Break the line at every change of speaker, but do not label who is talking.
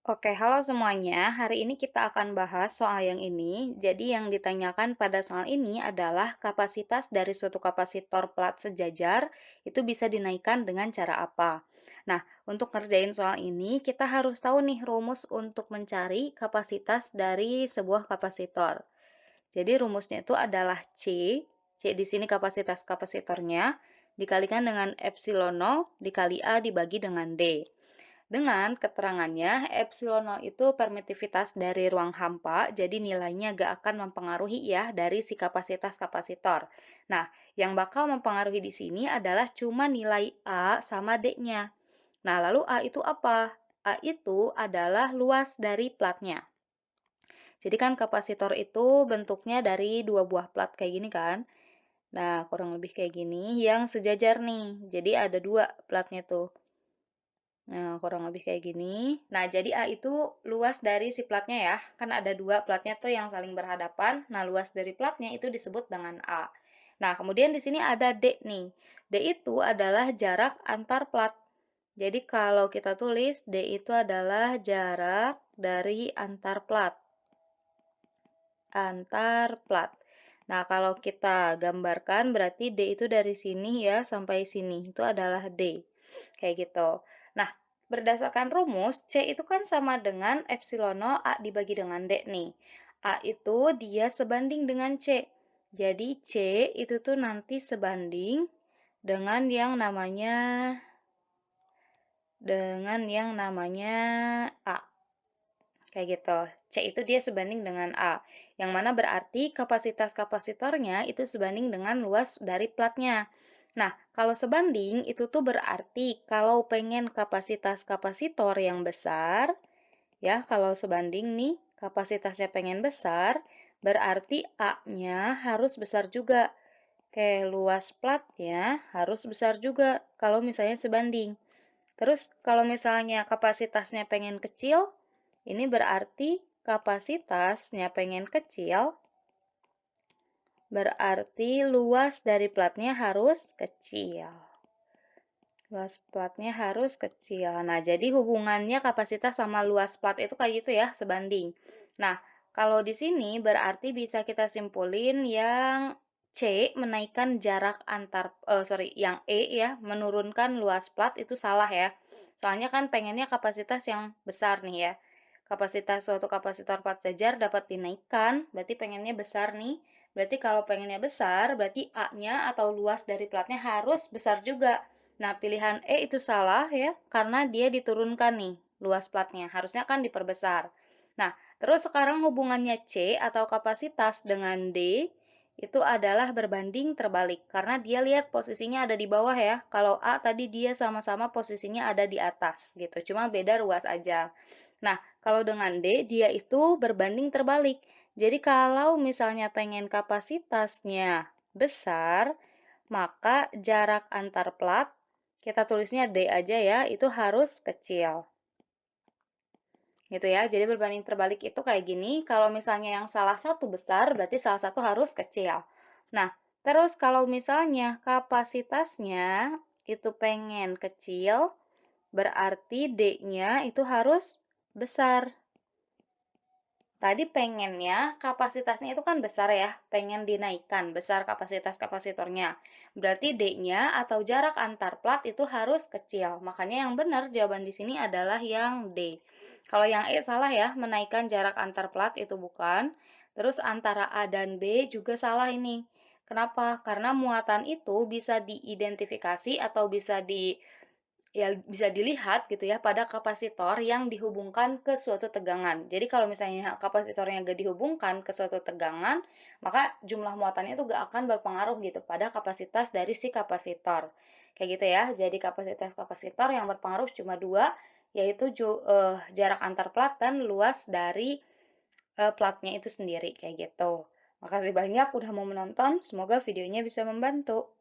Oke, halo semuanya. Hari ini kita akan bahas soal yang ini. Jadi yang ditanyakan pada soal ini adalah kapasitas dari suatu kapasitor plat sejajar itu bisa dinaikkan dengan cara apa. Nah, untuk ngerjain soal ini kita harus tahu nih rumus untuk mencari kapasitas dari sebuah kapasitor. Jadi rumusnya itu adalah C di sini kapasitas kapasitornya, dikalikan dengan epsilon 0 dikali A dibagi dengan D. Dengan keterangannya, epsilon 0 itu permitivitas dari ruang hampa, jadi nilainya gak akan mempengaruhi ya dari si kapasitas kapasitor. Nah, yang bakal mempengaruhi di sini adalah cuma nilai A sama D-nya. Nah, lalu A itu apa? A itu adalah luas dari platnya. Jadi kan kapasitor itu bentuknya dari dua buah plat kayak gini kan. Nah, kurang lebih kayak gini yang sejajar nih. Jadi ada dua platnya tuh. Nah, kurang lebih kayak gini. Nah, jadi A itu luas dari si platnya ya. Kan ada dua platnya tuh yang saling berhadapan. Nah, luas dari platnya itu disebut dengan A. Nah, kemudian di sini ada D nih. D itu adalah jarak antar plat. Jadi kalau kita tulis D itu adalah jarak dari antar plat. Antar plat. Nah, kalau kita gambarkan berarti D itu dari sini ya sampai sini. Itu adalah D. Kayak gitu. Nah, berdasarkan rumus, C itu kan sama dengan epsilon 0 A dibagi dengan D nih. A itu dia sebanding dengan C. Jadi C itu tuh nanti sebanding dengan yang namanya A. Kayak gitu. C itu dia sebanding dengan A. Yang mana berarti kapasitas kapasitornya itu sebanding dengan luas dari platnya. Nah, kalau sebanding itu tuh berarti kalau pengen kapasitas kapasitor yang besar, ya kalau sebanding nih kapasitasnya pengen besar, berarti A-nya harus besar juga. Kayak luas platnya harus besar juga kalau misalnya sebanding. Terus kalau misalnya kapasitasnya pengen kecil, ini berarti kapasitasnya pengen kecil, berarti luas dari platnya harus kecil. Luas platnya harus kecil. Nah, jadi hubungannya kapasitas sama luas plat itu kayak gitu ya, sebanding. Nah, kalau di sini berarti bisa kita simpulin yang C menaikkan jarak antar, yang E ya, menurunkan luas plat itu salah ya. Soalnya kan pengennya kapasitas yang besar nih ya. Kapasitas suatu kapasitor plat sejar dapat dinaikkan, berarti pengennya besar nih. Berarti kalau pengennya besar, berarti A-nya atau luas dari platnya harus besar juga. Nah, pilihan E itu salah ya, karena dia diturunkan nih, luas platnya. Harusnya kan diperbesar. Nah, terus sekarang hubungannya C atau kapasitas dengan D itu adalah berbanding terbalik. Karena dia lihat posisinya ada di bawah ya. Kalau A tadi dia sama-sama posisinya ada di atas gitu. Cuma beda ruas aja. Nah, kalau dengan D, dia itu berbanding terbalik. Jadi kalau misalnya pengen kapasitasnya besar, maka jarak antar plat, kita tulisnya D aja ya, itu harus kecil. Gitu ya, jadi berbanding terbalik itu kayak gini, kalau misalnya yang salah satu besar, berarti salah satu harus kecil. Nah, terus kalau misalnya kapasitasnya itu pengen kecil, berarti D-nya itu harus besar. Tadi pengennya kapasitasnya itu kan besar ya, pengen dinaikkan besar kapasitas kapasitornya. Berarti D-nya atau jarak antar plat itu harus kecil. Makanya yang benar jawaban di sini adalah yang D. Kalau yang E salah ya, menaikkan jarak antar plat itu bukan. Terus antara A dan B juga salah ini. Kenapa? Karena muatan itu bisa diidentifikasi atau bisa dilihat gitu ya pada kapasitor yang dihubungkan ke suatu tegangan. Jadi kalau misalnya kapasitornya gak dihubungkan ke suatu tegangan, maka jumlah muatannya itu gak akan berpengaruh gitu pada kapasitas dari si kapasitor. Kayak gitu ya. Jadi kapasitas kapasitor yang berpengaruh cuma dua, yaitu jarak antar plat dan luas dari platnya itu sendiri kayak gitu. Makasih banyak udah mau menonton, semoga videonya bisa membantu.